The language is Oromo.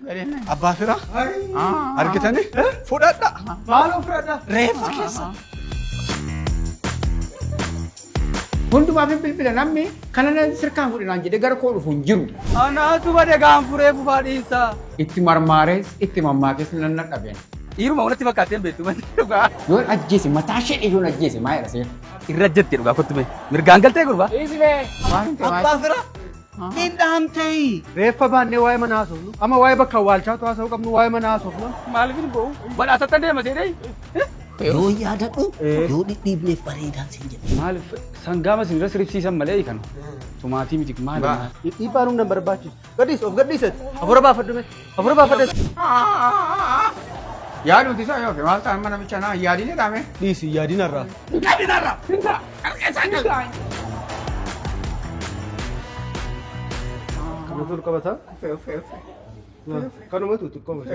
Abbaa firaa argitanii fudhadha. Maaloo fudhadha? Reeffa keessa. Hundumaaf bilbila namni kana sirkaan fudhinaan jedhee gara koo dhufu hin jiru. Anaatu bade gaanfuree fufaa dhiisaa. Itti marmaarees itti mammaakees nan naqabeen. Dhiiruma wanatti fakkaateen beektu malee dhugaa. Yoon ajjeese mataa ishee yoon ajjeese maa jedha seera. Irra jettee dhugaa kottu bee. Mirgaan galtee gurbaa. Abbaa firaa hidhaamtee. Reeffa baannee waa'ee mana haasofnu. Amma waa'ee bakka awwaalchaatu haasa'uu qabnu waa'ee mana haasofnu. Maaliif hin bo'u? Badhaasatti deema seedee. Yoo yaadadhu yoo dhidhiibneef bareedaan siin jedhe. Maaliif sangaama sinirra siribsiisan malee kana. Tumaatii miti maali? Dhiibbaan humna hin barbaachisu. Gadhiis of gadhiisetti. Hafuura baafadhu mee. Hafuura baafadhu. Yaaduuti isaa yoo maal ta'an mana bichaa naa yaadine dhaame. Dhiisi yaadinarraa. Yaadinarraa. Kanuma tul qabata. Kanuma tul qabata.